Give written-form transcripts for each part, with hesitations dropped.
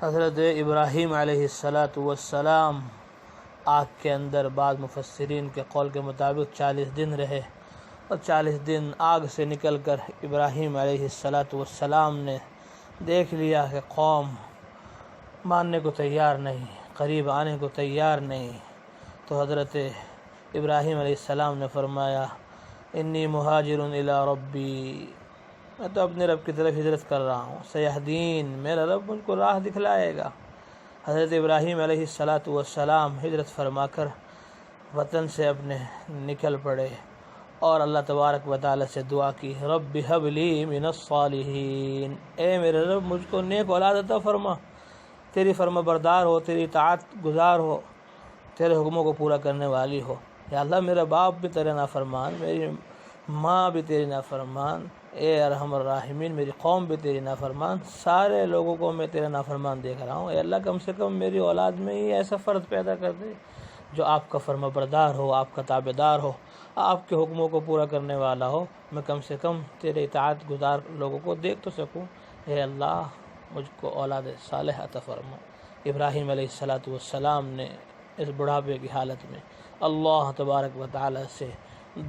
حضرت ابراہیم علیہ السلام آگ کے اندر بعض مفسرین کے قول کے مطابق 40 دن رہے، اور 40 دن آگ سے نکل کر ابراہیم علیہ السلام نے دیکھ لیا کہ قوم ماننے کو تیار نہیں، قریب آنے کو تیار نہیں، تو حضرت ابراہیم علیہ السلام نے فرمایا انی مہاجر الی ربی، میں تو اپنے رب کی طرف ہجرت کر رہا ہوں، سیہدین، میرا رب مجھ کو راہ دکھلائے گا۔ حضرت ابراہیم علیہ السلام ہجرت فرما کر وطن سے اپنے نکل پڑے اور اللہ تبارک و تعالی سے دعا کی، رب ہب لی من الصالحین، اے میرے رب مجھ کو نیک اولاد عطا فرما، تیری فرما بردار ہو، تیری اطاعت گزار ہو، تیرے حکموں کو پورا کرنے والی ہو۔ یا اللہ میرا باپ بھی تیرے نافرمان، میری ماں بھی تیری نافرمان، اے ارحم الراحمین میری قوم بھی تیری نافرمان، سارے لوگوں کو میں تیرا نافرمان دیکھ رہا ہوں، اے اللہ کم سے کم میری اولاد میں ہی ایسا فرد پیدا کر دے جو آپ کا فرما بردار ہو، آپ کا تابعدار ہو، آپ کے حکموں کو پورا کرنے والا ہو، میں کم سے کم تیرے اطاعت گزار لوگوں کو دیکھ تو سکوں، اے اللہ مجھ کو اولاد صالح عطا فرما۔ ابراہیم علیہ السلام نے اس بڑھاپے کی حالت میں اللہ تبارک و تعالی سے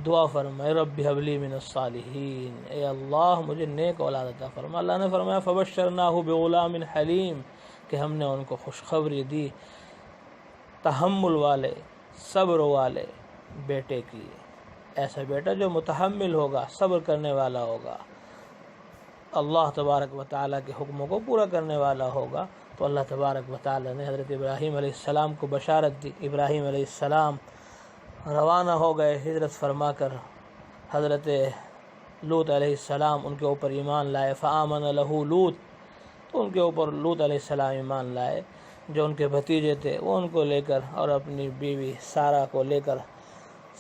دعا فرمائے، رب ہب لی من الصالحین، اے اللہ مجھے نیک اولاد عطا فرما۔ اللہ نے فرمایا فبشرناہ بغلام حلیم، کہ ہم نے ان کو خوشخبری دی تحمل والے، صبر والے بیٹے کی، ایسا بیٹا جو متحمل ہوگا، صبر کرنے والا ہوگا، اللہ تبارک و تعالیٰ کے حکموں کو پورا کرنے والا ہوگا۔ تو اللہ تبارک و تعالیٰ نے حضرت ابراہیم علیہ السلام کو بشارت دی۔ ابراہیم علیہ السلام روانہ ہو گئے ہجرت فرما کر، حضرت لوط علیہ السلام ان کے اوپر ایمان لائے، فآمن لہ لوط، تو ان کے اوپر لوط علیہ السلام ایمان لائے، جو ان کے بھتیجے تھے، وہ ان کو لے کر اور اپنی بیوی سارہ کو لے کر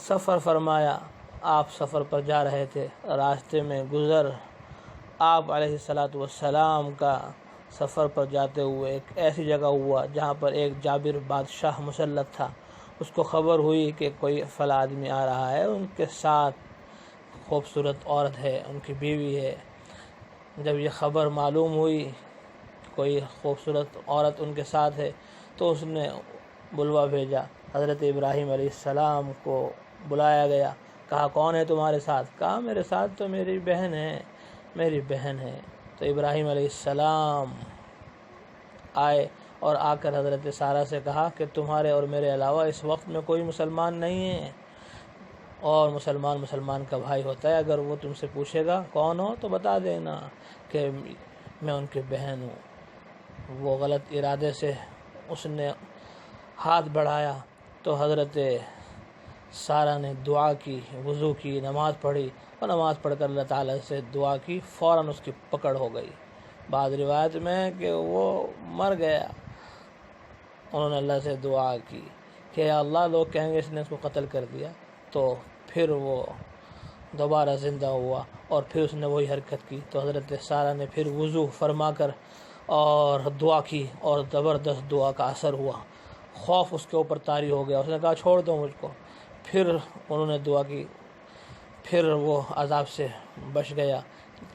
سفر فرمایا۔ آپ سفر پر جا رہے تھے، راستے میں گزر آپ علیہ السلام کا سفر پر جاتے ہوئے ایک ایسی جگہ ہوا جہاں پر ایک جابر بادشاہ مسلط تھا۔ اس کو خبر ہوئی کہ کوئی فلاں آدمی آ رہا ہے، ان کے ساتھ خوبصورت عورت ہے، ان کی بیوی ہے۔ جب یہ خبر معلوم ہوئی کوئی خوبصورت عورت ان کے ساتھ ہے، تو اس نے بلوا بھیجا، حضرت ابراہیم علیہ السلام کو بلایا گیا، کہا کون ہے تمہارے ساتھ؟ کہا میرے ساتھ تو میری بہن ہے، میری بہن ہے۔ تو ابراہیم علیہ السلام آئے اور آ کر حضرت سارہ سے کہا کہ تمہارے اور میرے علاوہ اس وقت میں کوئی مسلمان نہیں ہے، اور مسلمان کا بھائی ہوتا ہے، اگر وہ تم سے پوچھے گا کون ہو تو بتا دینا کہ میں ان کی بہن ہوں۔ وہ غلط ارادے سے اس نے ہاتھ بڑھایا تو حضرت سارہ نے دعا کی، وضو کی، نماز پڑھی، اور نماز پڑھ کر اللہ تعالیٰ سے دعا کی، فوراً اس کی پکڑ ہو گئی۔ بعض روایت میں ہے کہ وہ مر گیا۔ انہوں نے اللہ سے دعا کی کہ یا اللہ لوگ کہیں گے اس نے اس کو قتل کر دیا، تو پھر وہ دوبارہ زندہ ہوا اور پھر اس نے وہی حرکت کی۔ تو حضرت سارہ نے پھر وضو فرما کر اور دعا کی، اور زبردست دعا کا اثر ہوا، خوف اس کے اوپر طاری ہو گیا، اس نے کہا چھوڑ دو مجھ کو۔ پھر انہوں نے دعا کی، پھر وہ عذاب سے بچ گیا۔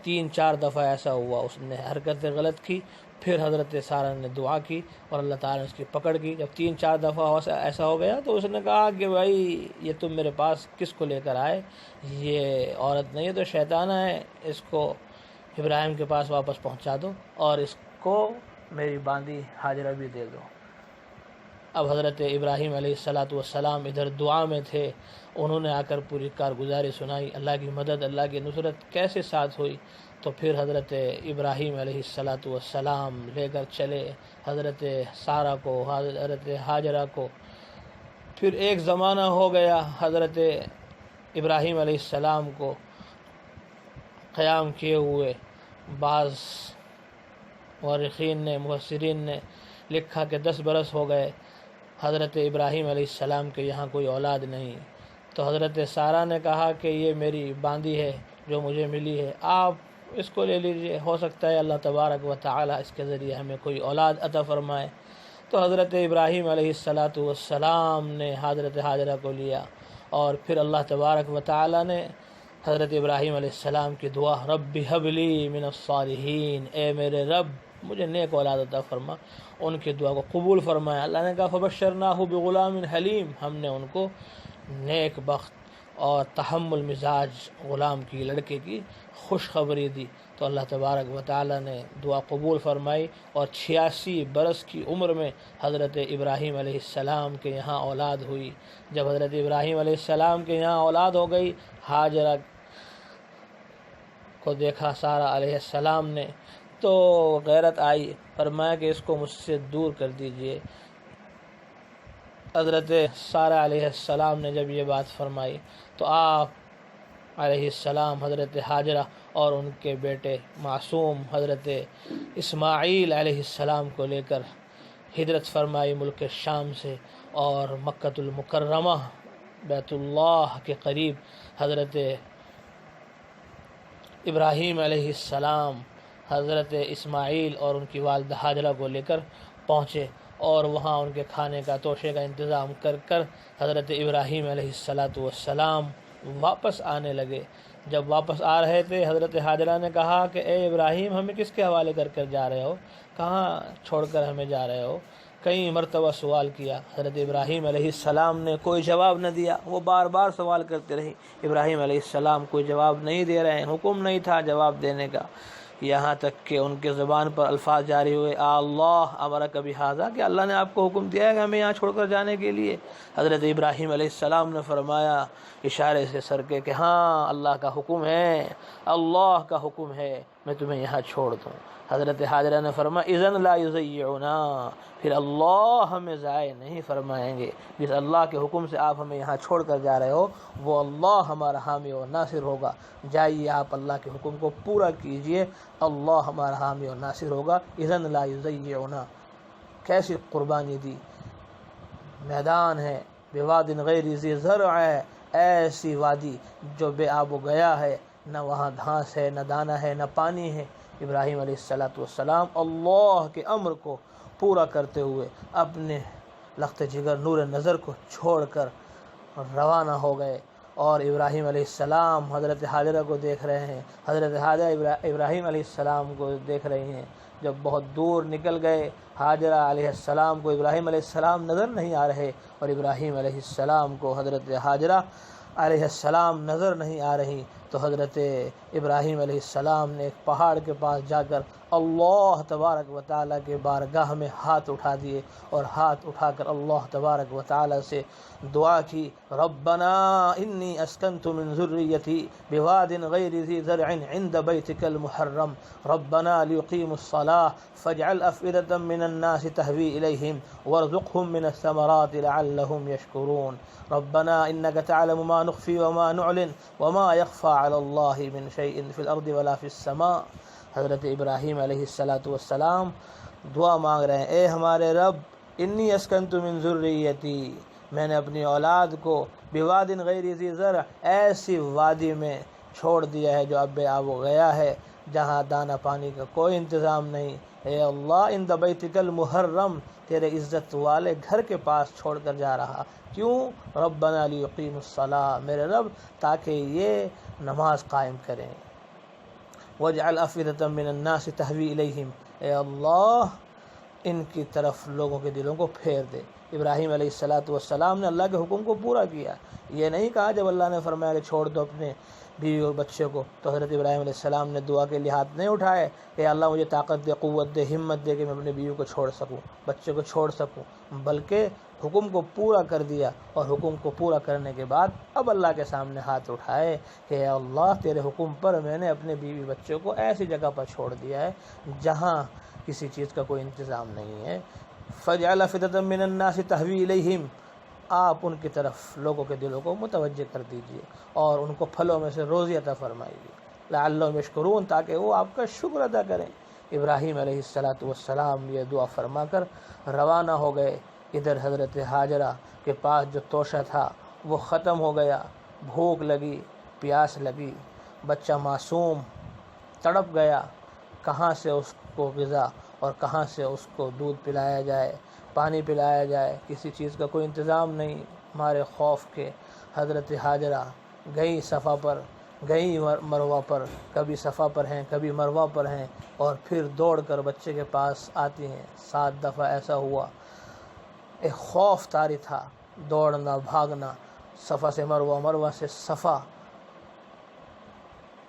3-4 دفعہ ایسا ہوا، اس نے حرکت غلط کی، پھر حضرت سارہ نے دعا کی اور اللہ تعالیٰ نے اس کی پکڑ کی۔ جب 3-4 دفعہ ایسا ہو گیا تو اس نے کہا کہ بھائی یہ تم میرے پاس کس کو لے کر آئے؟ یہ عورت نہیں ہے تو شیطانہ ہے، اس کو ابراہیم کے پاس واپس پہنچا دو اور اس کو میری باندی ہاجرہ بھی دے دو۔ اب حضرت ابراہیم علیہ السلام ادھر دعا میں تھے، انہوں نے آ کر پوری کارگزاری سنائی، اللہ کی مدد، اللہ کی نصرت کیسے ساتھ ہوئی۔ تو پھر حضرت ابراہیم علیہ السلام لے کر چلے حضرت سارہ کو، حضرت ہاجرہ کو۔ پھر ایک زمانہ ہو گیا حضرت ابراہیم علیہ السلام کو قیام کیے ہوئے۔ بعض مورخین نے، مفسرین نے لکھا کہ 10 برس ہو گئے حضرت ابراہیم علیہ السلام کے یہاں کوئی اولاد نہیں۔ تو حضرت سارہ نے کہا کہ یہ میری باندی ہے جو مجھے ملی ہے، آپ اس کو لے لیجئے، ہو سکتا ہے اللہ تبارک و تعالی اس کے ذریعے ہمیں کوئی اولاد عطا فرمائے۔ تو حضرت ابراہیم علیہ السلام نے حضرت ہاجرہ کو لیا، اور پھر اللہ تبارک و تعالی نے حضرت ابراہیم علیہ السلام کی دعا، رب ہب لی من الصالحین، اے میرے رب مجھے نیک اولاد عطا فرما۔ ان کی دعا کو قبول فرمایا۔ اللہ نے کہا فبشرناہ بغلام حلیم، ہم نے ان کو نیک بخت اور تحمل مزاج غلام کی، لڑکے کی خوشخبری دی۔ تو اللہ تبارک و تعالیٰ نے دعا قبول فرمائی، اور 86 برس کی عمر میں حضرت ابراہیم علیہ السلام کے یہاں اولاد ہوئی۔ جب حضرت ابراہیم علیہ السلام کے یہاں اولاد ہو گئی، ہاجرہ کو دیکھا سارہ علیہ السلام نے تو غیرت آئی، فرمایا کہ اس کو مجھ سے دور کر دیجئے۔ حضرت سارہ علیہ السلام نے جب یہ بات فرمائی تو آپ علیہ السلام حضرت ہاجرہ اور ان کے بیٹے معصوم حضرت اسماعیل علیہ السلام کو لے کر ہجرت فرمائی ملک شام سے، اور مکۃ المکرمہ بیت اللہ کے قریب حضرت ابراہیم علیہ السلام حضرت اسماعیل اور ان کی والدہ ہاجرہ کو لے کر پہنچے، اور وہاں ان کے کھانے کا توشے کا انتظام کر حضرت ابراہیم علیہ السلام واپس آنے لگے۔ جب واپس آ رہے تھے، حضرت ہاجرہ نے کہا کہ اے ابراہیم، ہمیں کس کے حوالے کر جا رہے ہو؟ کہاں چھوڑ کر ہمیں جا رہے ہو؟ کئی مرتبہ سوال کیا، حضرت ابراہیم علیہ السلام نے کوئی جواب نہ دیا۔ وہ بار بار سوال کرتے رہی، ابراہیم علیہ السلام کوئی جواب نہیں دے رہے ہیں، حکم نہیں تھا جواب دینے کا، یہاں تک کہ ان کے زبان پر الفاظ جاری ہوئے، اللہ امرک بہذا، کہ اللہ نے آپ کو حکم دیا ہے کہ ہمیں یہاں چھوڑ کر جانے کے لیے؟ حضرت ابراہیم علیہ السلام نے فرمایا اشارے سے سر کے کہ ہاں اللہ کا حکم ہے، اللہ کا حکم ہے، میں تمہیں یہاں چھوڑ دوں۔ حضرت ہاجرہ نے فرمایا اذن لا یضیعنا، پھر اللہ ہمیں ضائع نہیں فرمائیں گے، جس اللہ کے حکم سے آپ ہمیں یہاں چھوڑ کر جا رہے ہو وہ اللہ ہمارا حامی و ناصر ہوگا، جائیے آپ اللہ کے حکم کو پورا کیجئے، اللہ ہمارا حامی و ناصر ہوگا، اذن لا یضیعنا۔ کیسی قربانی دی، میدان ہے، بواد غیر ذی زرع، ایسی وادی جو بے آب و گیا ہے، نہ وہاں گھاس ہے، نہ دانہ ہے، نہ پانی ہے۔ ابراہیم علیہ السلام اللہ کے امر کو پورا کرتے ہوئے اپنے لخت جگر نور نظر کو چھوڑ کر روانہ ہو گئے، اور ابراہیم علیہ السلام حضرت ہاجرہ کو دیکھ رہے ہیں، حضرت ہاجرہ ابراہیم علیہ السلام کو دیکھ رہی ہیں۔ جب بہت دور نکل گئے، ہاجرہ علیہ السلام کو ابراہیم علیہ السلام نظر نہیں آ رہے، اور ابراہیم علیہ السلام کو حضرت ہاجرہ علیہ السلام نظر نہیں آ رہی، تو حضرت ابراہیم علیہ السلام نے ایک پہاڑ کے پاس جا کر اللہ تبارک و تعالیٰ کے بارگاہ میں ہاتھ اٹھا دیے، اور ہاتھ اٹھا کر اللہ تبارک و تعالیٰ سے دعا کی، ربنا انی اسکنت من ذریتی بواد غیر ذی زرع عند بیتک المحرم ربنا لیقیموا الصلاة فاجعل افئدة من الناس تهوی الیہم وارزقهم من الثمرات لعلهم یشکرون ربنا انك تعلم ما نخفی وما نعلن وما يخفى على الله من شيء في الارض ولا في السماء۔ حضرت ابراہیم علیہ السلام دعا مانگ رہے ہیں، اے ہمارے رب، انی اسکنت من ذریتی، میں نے اپنی اولاد کو بواد غیر ذی زرع، ایسی وادی میں چھوڑ دیا ہے جو اب بے آب و گیا ہے، جہاں دانہ پانی کا کوئی انتظام نہیں، اے اللہ عند بیتک المحرم، تیرے عزت والے گھر کے پاس چھوڑ کر جا رہا، کیوں؟ ربنا لیقیموا الصلاة، میرے رب تاکہ یہ نماز قائم کریں، وَاجْعَلْ أَفْئِدَةً مِّنَ النَّاسِ تَهْوِي إِلَيْهِمْ، اے اللہ ان کی طرف لوگوں کے دلوں کو پھیر دے۔ ابراہیم علیہ السلام نے اللہ کے حکم کو پورا کیا، یہ نہیں کہا جب اللہ نے فرمایا کہ چھوڑ دو اپنے بیوی اور بچے کو تو حضرت ابراہیم علیہ السلام نے دعا کے لیے ہاتھ نہیں اٹھائے کہ اللہ مجھے طاقت دے، قوت دے، ہمت دے کہ میں اپنے بیوی کو چھوڑ سکوں، بچے کو چھوڑ سکوں، بلکہ حکم کو پورا کر دیا، اور حکم کو پورا کرنے کے بعد اب اللہ کے سامنے ہاتھ اٹھائے کہ اے اللہ تیرے حکم پر میں نے اپنے بیوی بچوں کو ایسی جگہ پر چھوڑ دیا ہے جہاں کسی چیز کا کوئی انتظام نہیں ہے۔ فَاجْعَلْ أَفْئِدَةً مِّنَ النَّاسِ تَهْوِي إِلَيْهِمْ، آپ ان کی طرف لوگوں کے دلوں کو متوجہ کر دیجئے اور ان کو پھلوں میں سے روزی عطا فرمائیے، لعلہم یشکرون، تاکہ وہ آپ کا شکر ادا کریں۔ ابراہیم علیہ السلام یہ دعا فرما کر روانہ ہو گئے۔ ادھر حضرت ہاجرہ کے پاس جو توشہ تھا وہ ختم ہو گیا، بھوک لگی، پیاس لگی، بچہ معصوم تڑپ گیا، کہاں سے اس کو غذا اور کہاں سے اس کو دودھ پلایا جائے، پانی پلایا جائے، کسی چیز کا کوئی انتظام نہیں۔ ہمارے خوف کے حضرت ہاجرہ گئی صفا پر گئی مروہ پر، کبھی صفا پر ہیں کبھی مروہ پر ہیں، اور پھر دوڑ کر بچے کے پاس آتی ہیں۔ 7 دفعہ ایسا ہوا، ایک خوف طاری تھا، دوڑنا بھاگنا، صفا سے مروہ، مروہ سے صفا،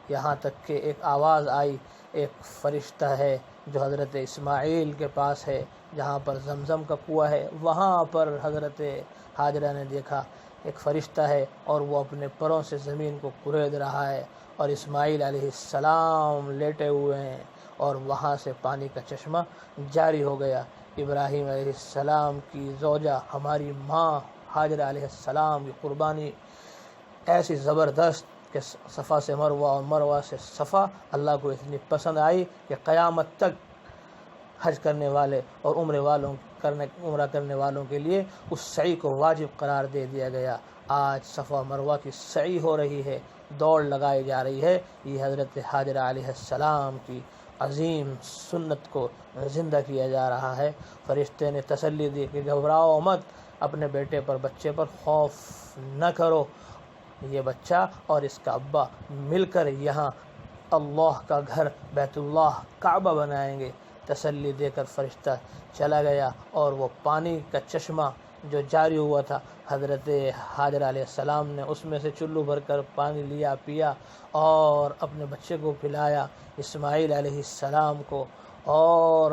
یہاں تک کہ ایک آواز آئی، ایک فرشتہ ہے جو حضرت اسماعیل کے پاس ہے جہاں پر زمزم کا کنواں ہے، وہاں پر حضرت ہاجرہ نے دیکھا ایک فرشتہ ہے اور وہ اپنے پروں سے زمین کو کرید رہا ہے، اور اسماعیل علیہ السلام لیٹے ہوئے ہیں، اور وہاں سے پانی کا چشمہ جاری ہو گیا۔ ابراہیم علیہ السلام کی زوجہ ہماری ماں ہاجرہ علیہ السلام کی قربانی ایسی زبردست کہ صفا سے مروہ اور مروہ سے صفا اللہ کو اتنی پسند آئی کہ قیامت تک حج کرنے والے اور عمرہ کرنے والوں کے لیے اس سعی کو واجب قرار دے دیا گیا۔ آج صفا مروہ کی سعی ہو رہی ہے، دوڑ لگائی جا رہی ہے، یہ حضرت ہاجرہ علیہ السلام کی عظیم سنت کو زندہ کیا جا رہا ہے۔ فرشتے نے تسلی دی کہ گھبراؤ مت، اپنے بیٹے پر، بچے پر خوف نہ کرو، یہ بچہ اور اس کا ابا مل کر یہاں اللہ کا گھر بیت اللہ کعبہ بنائیں گے۔ تسلی دے کر فرشتہ چلا گیا، اور وہ پانی کا چشمہ جو جاری ہوا تھا، حضرت ہاجرہ علیہ السلام نے اس میں سے چلو بھر کر پانی لیا، پیا، اور اپنے بچے کو پلایا، اسماعیل علیہ السلام کو۔ اور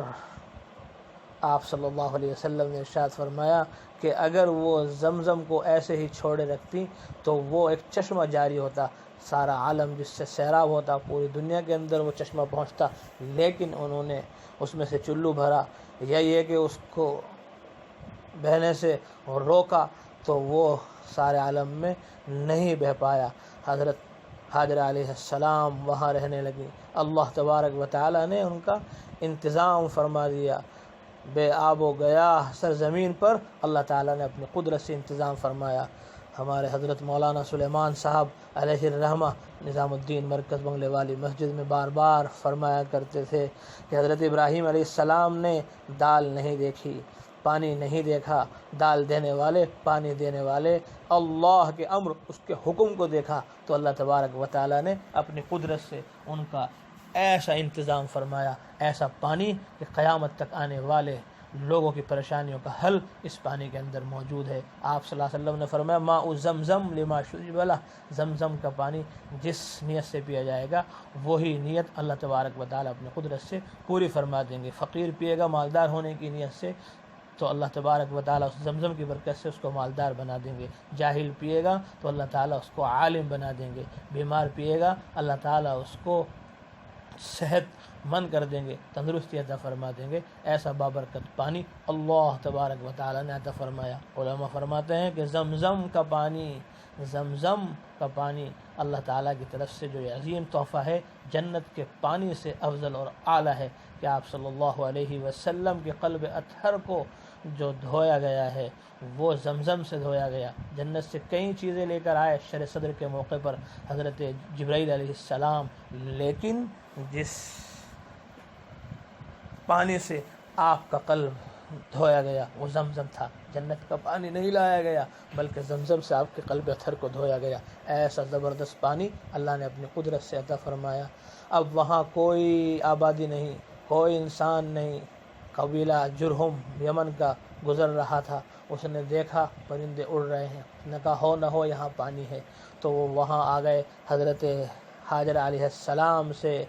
آپ صلی اللہ علیہ وسلم نے ارشاد فرمایا کہ اگر وہ زمزم کو ایسے ہی چھوڑے رکھتی تو وہ ایک چشمہ جاری ہوتا، سارا عالم جس سے سیراب ہوتا، پوری دنیا کے اندر وہ چشمہ پہنچتا، لیکن انہوں نے اس میں سے چلو بھرا، یا یہ کہ اس کو بہنے سے روکا تو وہ سارے عالم میں نہیں بہہ پایا۔ حضرت ہاجرہ علیہ السلام وہاں رہنے لگی، اللہ تبارک و تعالی نے ان کا انتظام فرما دیا، بے آب و گیا سرزمین پر اللہ تعالیٰ نے اپنی قدرت سے انتظام فرمایا۔ ہمارے حضرت مولانا سلیمان صاحب علیہ الرحمہ نظام الدین مرکز بنگلے والی مسجد میں بار بار فرمایا کرتے تھے کہ حضرت ابراہیم علیہ السلام نے دال نہیں دیکھی، پانی نہیں دیکھا، دال دینے والے، پانی دینے والے اللہ کے امر، اس کے حکم کو دیکھا، تو اللہ تبارک و تعالیٰ نے اپنی قدرت سے ان کا ایسا انتظام فرمایا، ایسا پانی کہ قیامت تک آنے والے لوگوں کی پریشانیوں کا حل اس پانی کے اندر موجود ہے۔ آپ صلی اللہ علیہ وسلم نے فرمایا ماء زمزم لما شرب لہ، زمزم کا پانی جس نیت سے پیا جائے گا وہی نیت اللہ تبارک و تعالیٰ اپنی قدرت سے پوری فرما دیں گے۔ فقیر پیے گا مالدار ہونے کی نیت سے تو اللہ تبارک و تعالیٰ اس زمزم کی برکت سے اس کو مالدار بنا دیں گے، جاہل پیے گا تو اللہ تعالیٰ اس کو عالم بنا دیں گے، بیمار پیے گا اللہ تعالیٰ اس کو صحت مند کر دیں گے، تندرستی عطا فرما دیں گے۔ ایسا بابرکت پانی اللہ تبارک و تعالیٰ نے عطا فرمایا۔ علماء فرماتے ہیں کہ زمزم کا پانی اللہ تعالیٰ کی طرف سے جو عظیم تحفہ ہے، جنت کے پانی سے افضل اور اعلیٰ ہے کہ آپ صلی اللہ علیہ وسلم کے قلب اطہر کو جو دھویا گیا ہے وہ زمزم سے دھویا گیا۔ جنت سے کئی چیزیں لے کر آئے شرح صدر کے موقع پر حضرت جبرائیل علیہ السلام، لیکن جس پانی سے آپ کا قلب دھویا گیا وہ زمزم تھا، جنت کا پانی نہیں لایا گیا بلکہ زمزم سے آپ کے قلب اطہر کو دھویا گیا۔ ایسا زبردست پانی اللہ نے اپنی قدرت سے عطا فرمایا۔ اب وہاں کوئی آبادی نہیں، کوئی انسان نہیں۔ قبیلہ جرہم یمن کا گزر رہا تھا، اس نے دیکھا پرندے اڑ رہے ہیں، نے کہا ہو نہ ہو یہاں پانی ہے، تو وہ وہاں آ گئے، حضرت ہاجرہ علیہ السلام سے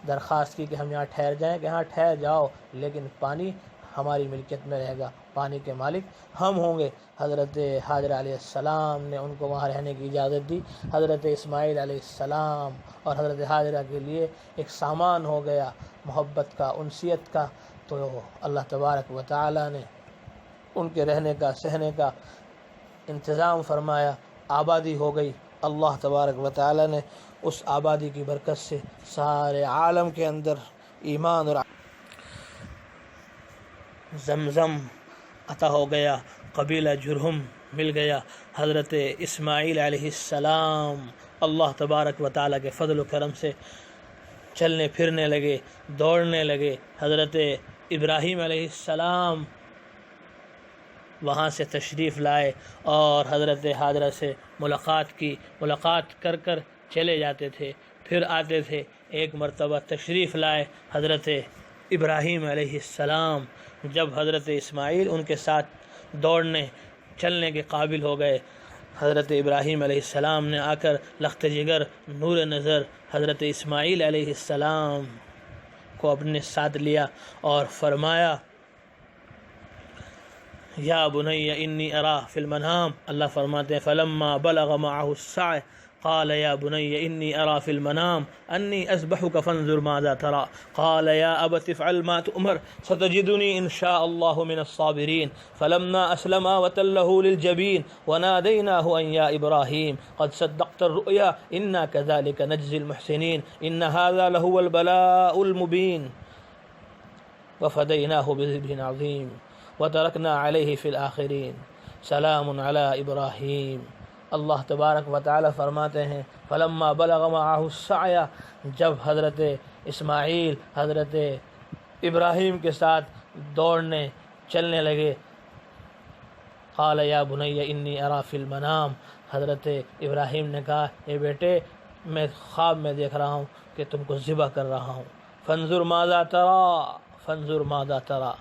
درخواست کی کہ ہم یہاں ٹھہر جائیں، کہ ہاں ٹھہر جاؤ لیکن پانی ہماری ملکیت میں رہے گا، پانی کے مالک ہم ہوں گے۔ حضرت ہاجرہ علیہ السلام نے ان کو وہاں رہنے کی اجازت دی۔ حضرت اسماعیل علیہ السلام اور حضرت ہاجرہ کے لیے ایک سامان ہو گیا محبت کا، انسیت کا، تو اللہ تبارک و تعالیٰ نے ان کے رہنے کا، سہنے کا انتظام فرمایا، آبادی ہو گئی۔ اللہ تبارک و تعالیٰ نے اس آبادی کی برکت سے سارے عالم کے اندر ایمان اور زمزم عطا ہو گیا، قبیلہ جرہم مل گیا، حضرت اسماعیل علیہ السلام اللہ تبارک و تعالیٰ کے فضل و کرم سے چلنے پھرنے لگے، دوڑنے لگے۔ حضرت ابراہیم علیہ السلام وہاں سے تشریف لائے اور حضرت ہاجرہ سے ملاقات کی، ملاقات کر کر چلے جاتے تھے، پھر آتے تھے۔ ایک مرتبہ تشریف لائے حضرت ابراہیم علیہ السلام، جب حضرت اسماعیل ان کے ساتھ دوڑنے چلنے کے قابل ہو گئے، حضرت ابراہیم علیہ السلام نے آ کر لخت جگر نور نظر حضرت اسماعیل علیہ السلام کو اپنے ساتھ لیا اور فرمایا یا بنی انی ارا فی المنام، اللہ فرماتے ہیں فلما بلغ معه السعی قال یا بنی انی ارا فی المنام انی اذبحک فانظر ماذا ترى قال یا ابت افعل ما تؤمر ستجدنی ان شاء اللہ من الصابرین فلما اسلما وتلہ للجبین ونادیناہ ان یا ابراہیم قد صدقت الرؤیا انا كذلك نجزی المحسنین ان هذا لهو البلاء المبین وفدیناہ بذبح عظیم وترکنا علیہ فی الآخرین سلام علی ابراہیم۔ اللہ تبارک و تعالی فرماتے ہیں فلما بلغ معه السعی، جب حضرت اسماعیل حضرت ابراہیم کے ساتھ دوڑنے چلنے لگے، قال یا بنی انی ارا فی المنام، حضرت ابراہیم نے کہا اے بیٹے میں خواب میں دیکھ رہا ہوں کہ تم کو ذبح کر رہا ہوں، فانظر ماذا ترى فانظر ماذا ترى،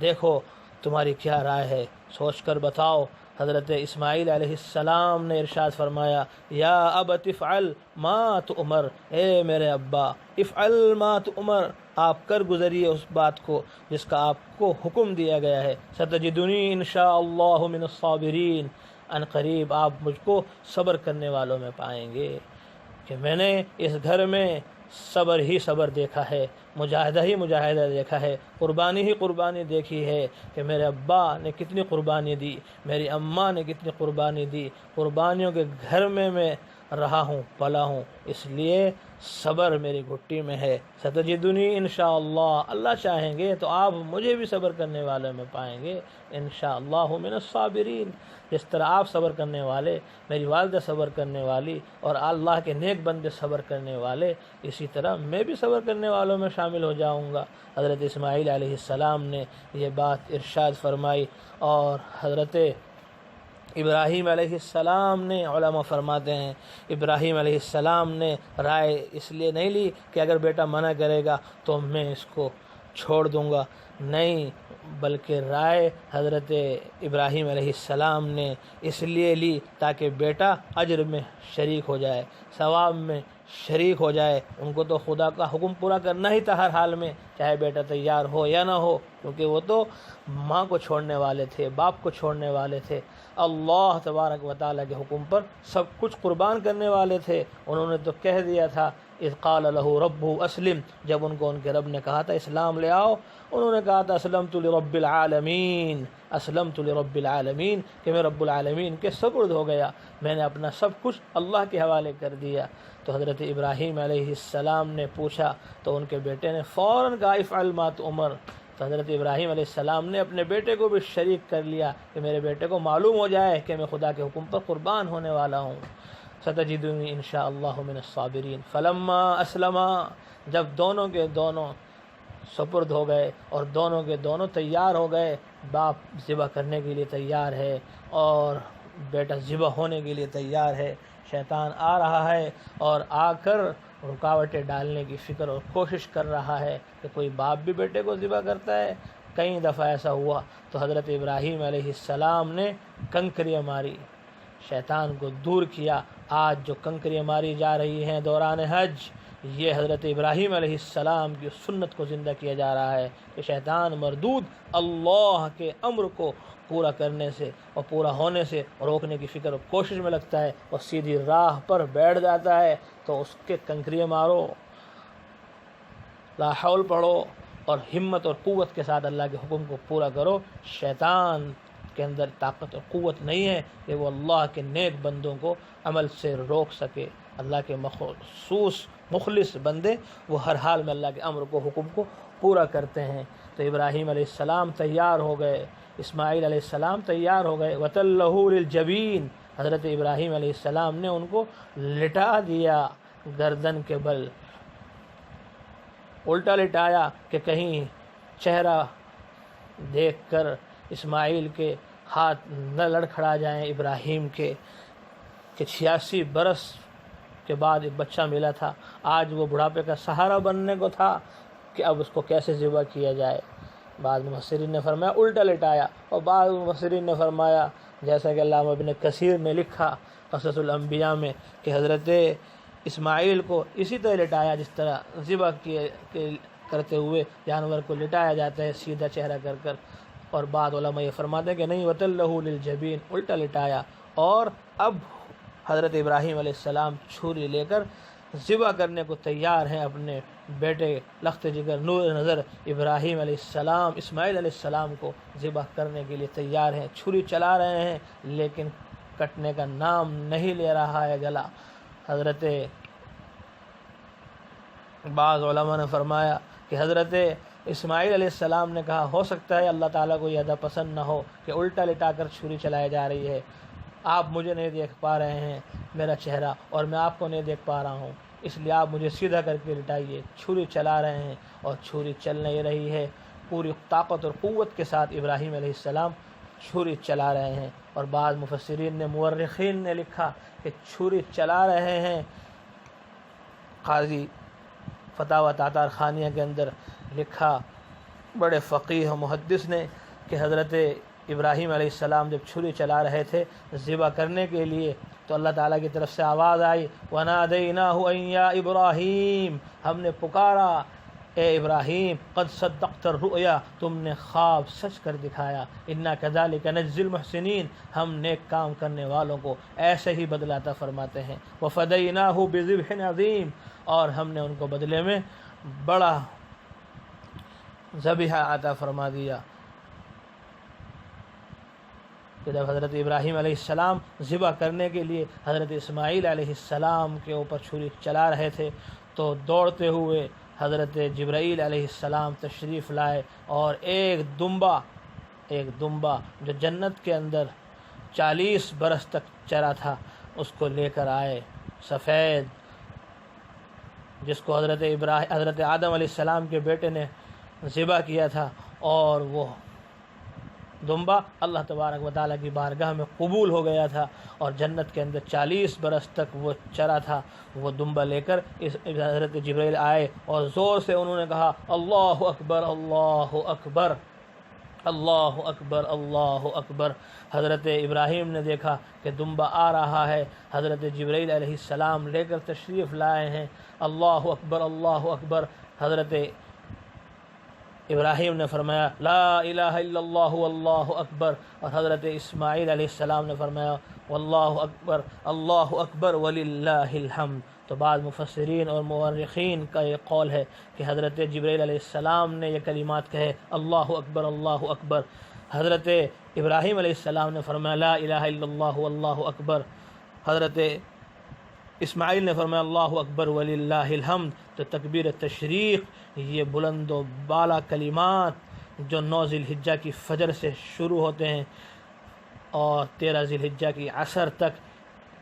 دیکھو تمہاری کیا رائے ہے، سوچ کر بتاؤ۔ حضرت اسماعیل علیہ السلام نے ارشاد فرمایا یا ابت افعل ما تؤمر، اے میرے ابا افعل ما تؤمر، آپ کر گزریے اس بات کو جس کا آپ کو حکم دیا گیا ہے، ستجدنی ان شاء اللہ من الصابرین، ان قریب آپ مجھ کو صبر کرنے والوں میں پائیں گے، کہ میں نے اس گھر میں صبر ہی صبر دیکھا ہے، مجاہدہ ہی مجاہدہ دیکھا ہے، قربانی ہی قربانی دیکھی ہے، کہ میرے ابا نے کتنی قربانی دی، میری اماں نے کتنی قربانی دی، قربانیوں کے گھر میں رہا ہوں پلا ہوں، اس لیے صبر میری گھٹی میں ہے، ستجدنی انشاءاللہ، اللہ چاہیں گے تو آپ مجھے بھی صبر کرنے والوں میں پائیں گے، انشاءاللہ من الصابرین، جس طرح آپ صبر کرنے والے، میری والدہ صبر کرنے والی اور اللہ کے نیک بندے صبر کرنے والے، اسی طرح میں بھی صبر کرنے والوں میں شامل ہو جاؤں گا۔ حضرت اسماعیل علیہ السلام نے یہ بات ارشاد فرمائی، اور حضرت ابراہیم علیہ السلام نے، علماء فرماتے ہیں ابراہیم علیہ السلام نے رائے اس لیے نہیں لی کہ اگر بیٹا منع کرے گا تو میں اس کو چھوڑ دوں گا، نہیں، بلکہ رائے حضرت ابراہیم علیہ السلام نے اس لیے لی تاکہ بیٹا اجر میں شریک ہو جائے، ثواب میں شریک ہو جائے۔ ان کو تو خدا کا حکم پورا کرنا ہی تھا ہر حال میں، چاہے بیٹا تیار ہو یا نہ ہو، کیونکہ وہ تو ماں کو چھوڑنے والے تھے، باپ کو چھوڑنے والے تھے، اللہ تبارک و تعالیٰ کے حکم پر سب کچھ قربان کرنے والے تھے۔ انہوں نے تو کہہ دیا تھا اذ قال له ربه اسلم، جب ان کو ان کے رب نے کہا تھا اسلام لے آؤ، انہوں نے کہا تھا اسلمت لرب العالمین، اسلمت لرب العالمین، کہ میں رب العالمین کے سپرد ہو گیا، میں نے اپنا سب کچھ اللہ کے حوالے کر دیا۔ تو حضرت ابراہیم علیہ السلام نے پوچھا تو ان کے بیٹے نے فوراً کہا افعل ما تؤمر، تو حضرت ابراہیم علیہ السلام نے اپنے بیٹے کو بھی شریک کر لیا کہ میرے بیٹے کو معلوم ہو جائے کہ میں خدا کے حکم پر قربان ہونے والا ہوں، ستجدنی انشاءاللہ من الصابرین۔ فلما اسلما، جب دونوں کے دونوں سپرد ہو گئے اور دونوں کے دونوں تیار ہو گئے، باپ ذبح کرنے کے لیے تیار ہے اور بیٹا ذبح ہونے کے لیے تیار ہے، شیطان آ رہا ہے اور آ کر رکاوٹیں ڈالنے کی فکر اور کوشش کر رہا ہے کہ کوئی باپ بھی بیٹے کو ذبح کرتا ہے۔ کئی دفعہ ایسا ہوا تو حضرت ابراہیم علیہ السلام نے کنکریاں ماری، شیطان کو دور کیا۔ آج جو کنکریاں ماری جا رہی ہیں دوران حج، یہ حضرت ابراہیم علیہ السلام کی سنت کو زندہ کیا جا رہا ہے کہ شیطان مردود اللہ کے امر کو پورا کرنے سے اور پورا ہونے سے روکنے کی فکر اور کوشش میں لگتا ہے اور سیدھی راہ پر بیٹھ جاتا ہے، تو اس کے کنکریاں مارو، لا حول پڑھو اور ہمت اور قوت کے ساتھ اللہ کے حکم کو پورا کرو۔ شیطان کے اندر طاقت اور قوت نہیں ہے کہ وہ اللہ کے نیک بندوں کو عمل سے روک سکے۔ اللہ کے مخصوص مخلص بندے وہ ہر حال میں اللہ کے امر کو حکم کو پورا کرتے ہیں۔ تو ابراہیم علیہ السلام تیار ہو گئے، اسماعیل علیہ السلام تیار ہو گئے، وَتَلَّهُ لِلْجَبِينِ، حضرت ابراہیم علیہ السلام نے ان کو لٹا دیا گردن کے بل، الٹا لٹایا کہ کہیں چہرہ دیکھ کر اسماعیل کے ہاتھ نہ لڑکھڑا جائیں ابراہیم کے، کہ 86 برس کے بعد ایک بچہ ملا تھا، آج وہ بڑھاپے کا سہارا بننے کو تھا کہ اب اس کو کیسے ذبح کیا جائے۔ بعض مفسرین نے فرمایا الٹا لٹایا، اور بعض مفسرین نے فرمایا جیسا کہ علامہ ابن کثیر نے لکھا قصص الانبیاء میں کہ حضرت اسماعیل کو اسی طرح لٹایا جس طرح ذبح کرتے ہوئے جانور کو لٹایا جاتا ہے، سیدھا چہرہ کر کر۔ اور بعض علماء یہ فرماتے ہیں کہ نہیں، وَتَلَّهُ لِلْجَبِينِ، الٹا لٹایا، اور اب حضرت ابراہیم علیہ السلام چھری لے کر ذبح کرنے کو تیار ہیں اپنے بیٹے لخت جگر نور نظر ابراہیم علیہ السلام، اسماعیل علیہ السلام کو ذبح کرنے کے لیے تیار ہیں، چھری چلا رہے ہیں لیکن کٹنے کا نام نہیں لے رہا ہے گلا۔ حضرت بعض علماء نے فرمایا کہ حضرت اسماعیل علیہ السلام نے کہا ہو سکتا ہے اللہ تعالیٰ کو یہ ادا پسند نہ ہو کہ الٹا لٹا کر چھری چلائی جا رہی ہے، آپ مجھے نہیں دیکھ پا رہے ہیں میرا چہرہ، اور میں آپ کو نہیں دیکھ پا رہا ہوں، اس لیے آپ مجھے سیدھا کر کے لٹائیے۔ چھری چلا رہے ہیں اور چھری چل نہیں رہی ہے، پوری طاقت اور قوت کے ساتھ ابراہیم علیہ السلام چھری چلا رہے ہیں۔ اور بعض مفسرین نے مورخین نے لکھا کہ چھری چلا رہے ہیں، قاضی فتاوی تاتار خانیہ کے اندر لکھا بڑے فقیہ و محدث نے کہ حضرت ابراہیم علیہ السلام جب چھری چلا رہے تھے ذبح کرنے کے لیے تو اللہ تعالیٰ کی طرف سے آواز آئی وَنَادَيْنَاهُ أَن يَا إِبْرَاهِيمُ، ہم نے پکارا اے ابراہیم، قد صدقت الرؤیا، تم نے خواب سچ کر دکھایا، اِنَّا كَذَلِكَ نَجْزِي الْمُحْسِنِينَ، ہم نیک کام کرنے والوں کو ایسے ہی بدلہ عطا فرماتے ہیں۔ وَفَدَيْنَاهُ بِذِبْحٍ عَظِيمٍ، اور ہم نے ان کو بدلے میں بڑا ذبیحہ عطا فرما دیا۔ کہ جب حضرت ابراہیم علیہ السلام ذبح کرنے کے لیے حضرت اسماعیل علیہ السلام کے اوپر چھری چلا رہے تھے تو دوڑتے ہوئے حضرت جبرائیل علیہ السلام تشریف لائے اور ایک دمبا جو جنت کے اندر 40 برس تک چرا تھا اس کو لے کر آئے، سفید، جس کو حضرت آدم علیہ السلام کے بیٹے نے ذبح کیا تھا، اور وہ دمبا اللہ تبارک و تعالیٰ کی بارگاہ میں قبول ہو گیا تھا، اور جنت کے اندر 40 برس تک وہ چرا تھا۔ وہ دمبا لے کر حضرت جبرائیل آئے اور زور سے انہوں نے کہا اللہ اکبر اللہ اکبر اللہ اکبر اللہ اکبر۔ حضرت ابراہیم نے دیکھا کہ دمبا آ رہا ہے، حضرت جبرائیل علیہ السلام لے کر تشریف لائے ہیں، اللہ اکبر اللہ اکبر۔ حضرت ابراہیم نے فرمایا لا الہ الا اللہ واللہ اکبر، اور حضرت اسماعیل علیہ السلام نے فرمایا واللہ اکبر اللہ اکبر وللہ الحمد۔ تو بعض مفسرین اور مورخین کا یہ قول ہے کہ حضرت جبرائیل علیہ السلام نے یہ کلمات کہے اللہ اکبر اللہ اکبر، حضرت ابراہیم علیہ السلام نے فرمایا لا الہ الا اللہ واللہ اکبر، حضرت اسماعیل نے فرمایا اللہ اکبر وللہ الحمد۔ تو تکبیر تشریق یہ بلند و بالا کلمات جو 9 ذی الحجہ کی فجر سے شروع ہوتے ہیں اور 13 ذی الحجہ کی عصر تک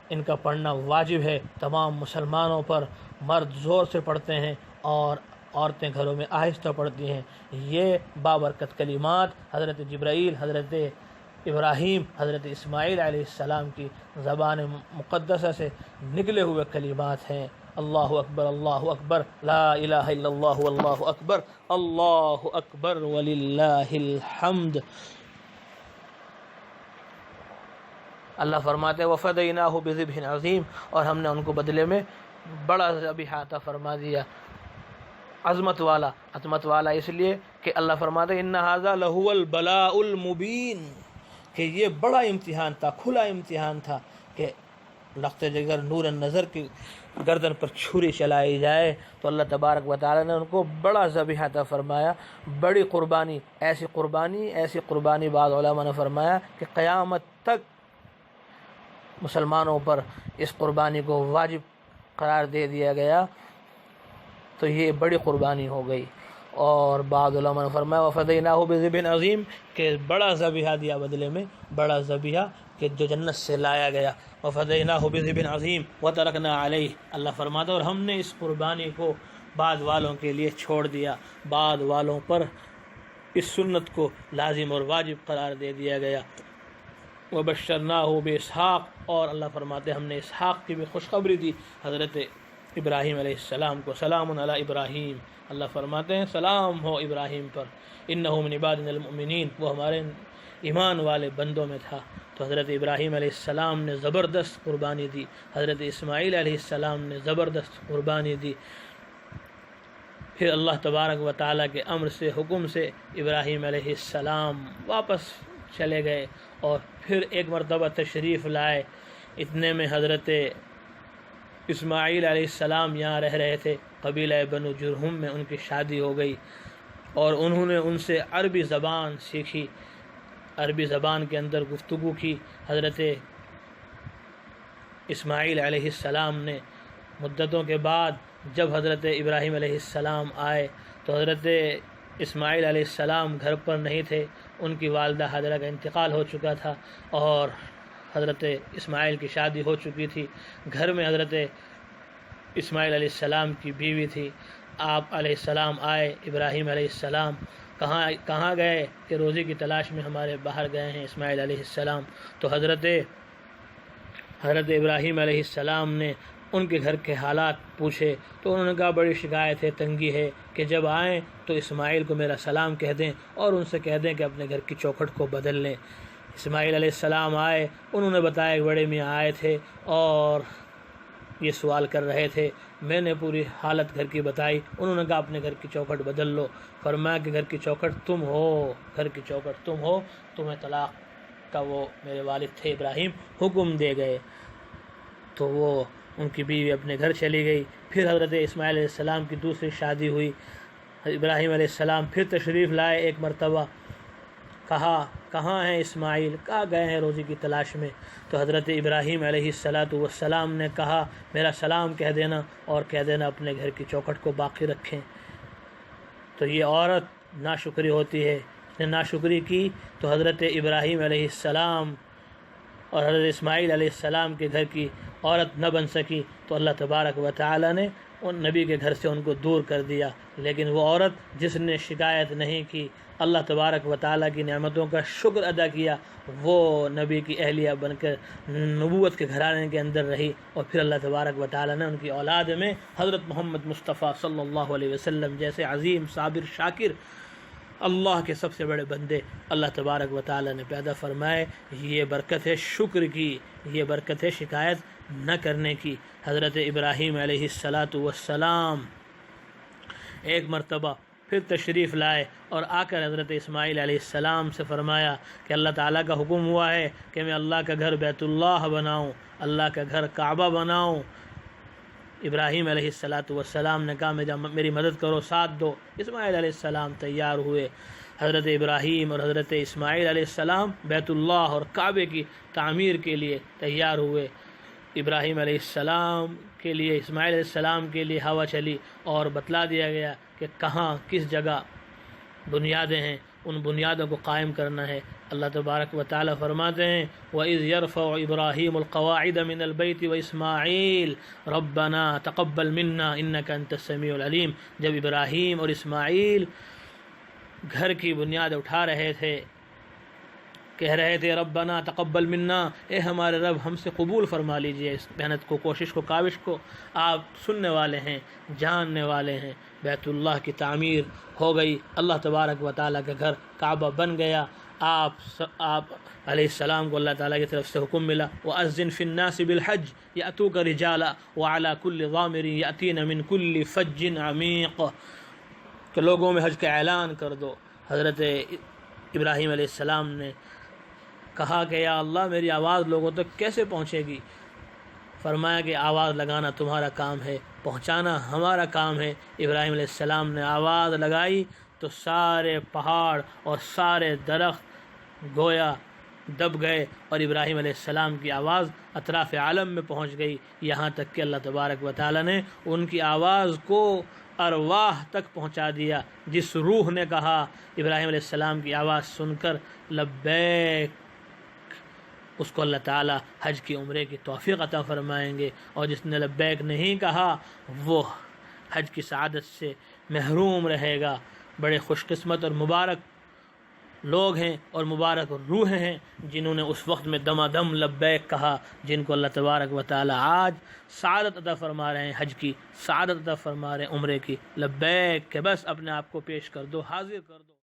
ان کا پڑھنا واجب ہے تمام مسلمانوں پر، مرد زور سے پڑھتے ہیں اور عورتیں گھروں میں آہستہ پڑھتی ہیں۔ یہ بابرکت کلمات حضرت جبرائیل، حضرت ابراہیم، حضرت اسماعیل علیہ السلام کی زبان مقدسہ سے نکلے ہوئے کلمات ہیں۔ اللہ اکبر اللہ اکبر، لا الہ الا اللہ واللہ اکبر، اللہ اکبر وللہ الحمد۔ اللہ فرماتے وفدیناہ بذبح عظیم، اور ہم نے ان کو بدلے میں بڑا ذبیحہ عطا فرما دیا، عظمت والا اس لیے کہ اللہ فرماتے ان ھذا لہو البلاء المبین، کہ یہ بڑا امتحان تھا، کھلا امتحان تھا کہ لخت جگر نور النظر کی گردن پر چھری چلائی جائے، تو اللہ تبارک و تعالی نے ان کو بڑا ذبیحہ عطا فرمایا، بڑی قربانی، ایسی قربانی بعض علماء نے فرمایا کہ قیامت تک مسلمانوں پر اس قربانی کو واجب قرار دے دیا گیا، تو یہ بڑی قربانی ہو گئی۔ اور بعض علماء نے فرمایا وفدیناہ بذبح عظیم، کہ بڑا ذبیحہ دیا بدلے میں، بڑا ذبیحہ کہ جو جنت سے لایا گیا، وفدیناہ بذبح عظیم وترکنا علیہ، اللہ فرماتا اور ہم نے اس قربانی کو بعد والوں کے لیے چھوڑ دیا، بعد والوں پر اس سنت کو لازم اور واجب قرار دے دیا گیا۔ وبشرناہ باسحاق، اور اللہ فرماتے ہیں ہم نے اسحاق کی بھی خوشخبری دی حضرت ابراہیم علیہ السلام کو۔ سلام علی ابراہیم، اللہ فرماتے ہیں سلام ہو ابراہیم پر، انہ من عبادنا المؤمنین، وہ ہمارے ایمان والے بندوں میں تھا۔ تو حضرت ابراہیم علیہ السلام نے زبردست قربانی دی، حضرت اسماعیل علیہ السلام نے زبردست قربانی دی۔ پھر اللہ تبارک و تعالیٰ کے امر سے، حکم سے ابراہیم علیہ السلام واپس چلے گئے اور پھر ایک مرتبہ تشریف لائے۔ اتنے میں حضرت اسماعیل علیہ السلام یہاں رہ رہے تھے، قبیلہ بنو جرہم میں ان کی شادی ہو گئی اور انہوں نے ان سے عربی زبان سیکھی، عربی زبان کے اندر گفتگو کی۔ حضرت اسماعیل علیہ السلام نے مدتوں کے بعد جب حضرت ابراہیم علیہ السلام آئے تو حضرت اسماعیل علیہ السلام گھر پر نہیں تھے، ان کی والدہ حاجرہ کا انتقال ہو چکا تھا اور حضرت اسماعیل کی شادی ہو چکی تھی۔ گھر میں حضرت اسماعیل علیہ السلام کی بیوی تھی۔ آپ علیہ السلام آئے، ابراہیم علیہ السلام کہاں گئے کہ روزی کی تلاش میں ہمارے باہر گئے ہیں اسماعیل علیہ السلام۔ تو حضرت ابراہیم علیہ السلام نے ان کے گھر کے حالات پوچھے تو انہوں نے کہا بڑی شکایت ہے، تنگی ہے کہ جب آئیں تو اسماعیل کو میرا سلام کہہ دیں اور ان سے کہہ دیں کہ اپنے گھر کی چوکھٹ کو بدل لیں۔ اسماعیل علیہ السلام آئے، انہوں نے بتایا کہ بڑے میاں آئے تھے اور یہ سوال کر رہے تھے، میں نے پوری حالت گھر کی بتائی، انہوں نے کہا اپنے گھر کی چوکھٹ بدل لو۔ فرمایا کہ گھر کی چوکھٹ تم ہو، گھر کی چوکھٹ تم ہو، تمہیں طلاق کا وہ میرے والد تھے ابراہیم حکم دے گئے۔ تو وہ ان کی بیوی اپنے گھر چلی گئی۔ پھر حضرت اسماعیل علیہ السلام کی دوسری شادی ہوئی۔ ابراہیم علیہ السلام پھر تشریف لائے ایک مرتبہ، کہا کہاں ہیں اسماعیل، کہاں گئے ہیں روزی کی تلاش میں۔ تو حضرت ابراہیم علیہ السلام نے کہا میرا سلام کہہ دینا اور کہہ دینا اپنے گھر کی چوکھٹ کو باقی رکھیں۔ تو یہ عورت ناشکری ہوتی ہے، اس نے ناشکری کی تو حضرت ابراہیم علیہ السلام اور حضرت اسماعیل علیہ السلام کے گھر کی عورت نہ بن سکی، تو اللہ تبارک و تعالی نے ان نبی کے گھر سے ان کو دور کر دیا۔ لیکن وہ عورت جس نے شکایت نہیں کی، اللہ تبارک و تعالیٰ کی نعمتوں کا شکر ادا کیا، وہ نبی کی اہلیہ بن کر نبوت کے گھرانے کے اندر رہی، اور پھر اللہ تبارک و تعالیٰ نے ان کی اولاد میں حضرت محمد مصطفیٰ صلی اللہ علیہ وسلم جیسے عظیم صابر شاکر اللہ کے سب سے بڑے بندے اللہ تبارک و تعالیٰ نے پیدا فرمائے۔ یہ برکت ہے شکر کی، یہ برکت ہے شکایت نہ کرنے کی۔ حضرت ابراہیم علیہ السلام ایک مرتبہ پھر تشریف لائے اور آ کر حضرت اسماعیل علیہ السلام سے فرمایا کہ اللہ تعالیٰ کا حکم ہوا ہے کہ میں اللہ کا گھر بیت اللہ بناؤں، اللہ کا گھر کعبہ بناؤں۔ ابراہیم علیہ السلام نے کہا میری مدد کرو، ساتھ دو۔ اسماعیل علیہ السلام تیار ہوئے۔ حضرت ابراہیم اور حضرت اسماعیل علیہ السلام بیت اللہ اور کعبے کی تعمیر کے لیے تیار ہوئے۔ ابراہیم علیہ السلام کے لیے، اسماعیل علیہ السلام کے لیے ہوا چلی اور بتلا دیا گیا کہ کہاں کس جگہ بنیادیں ہیں، ان بنیادوں کو قائم کرنا ہے۔ اللہ تبارک و تعالیٰ فرماتے ہیں وَإِذْ يَرْفَعُ إِبْرَاهِيمُ الْقَوَاعِدَ مِنَ الْبَيْتِ وَإِسْمَاعِيلُ رَبَّنَا تَقَبَّلْ مِنَّا إِنَّكَ أَنْتَ السَّمِيعُ الْعَلِيمُ، جب ابراہیم اور اسماعیل گھر کی بنیاد اٹھا رہے تھے، کہہ رہے تھے ربنا تقبل منا، اے ہمارے رب ہم سے قبول فرما لیجئے اس محنت کو، کوشش کو، کاوش کو، آپ سننے والے ہیں، جاننے والے ہیں۔ بیت اللہ کی تعمیر ہو گئی، اللہ تبارک و تعالیٰ کا گھر کعبہ بن گیا۔ آپ علیہ السلام کو اللہ تعالیٰ کی طرف سے حکم ملا وَأَذِّن فِي النَّاسِ بِالْحَجِّ يَأْتُوكَ رِجَالًا وَعَلَى كُلِّ ضَامِرٍ يَأْتِينَ مِنْ كُلِّ فَجٍّ عَمِيقٍ، کہ لوگوں میں حج کا اعلان کر دو۔ حضرت ابراہیم علیہ السلام نے کہا کہ یا اللہ میری آواز لوگوں تک کیسے پہنچے گی؟ فرمایا کہ آواز لگانا تمہارا کام ہے، پہنچانا ہمارا کام ہے۔ ابراہیم علیہ السلام نے آواز لگائی تو سارے پہاڑ اور سارے درخت گویا دب گئے اور ابراہیم علیہ السلام کی آواز اطراف عالم میں پہنچ گئی، یہاں تک کہ اللہ تبارک و تعالیٰ نے ان کی آواز کو ارواح تک پہنچا دیا۔ جس روح نے کہا ابراہیم علیہ السلام کی آواز سن کر لبیک، اس کو اللہ تعالیٰ حج کی عمرے کی توفیق عطا فرمائیں گے، اور جس نے لبیک نہیں کہا وہ حج کی سعادت سے محروم رہے گا۔ بڑے خوش قسمت اور مبارک لوگ ہیں اور مبارک روحیں ہیں جنہوں نے اس وقت میں دم دم لبیک کہا، جن کو اللہ تبارک و تعالی آج سعادت عطا فرما رہے ہیں، حج کی سعادت عطا فرما رہے ہیں، عمرے کی لبیک کہ بس اپنے آپ کو پیش کر دو، حاضر کر دو۔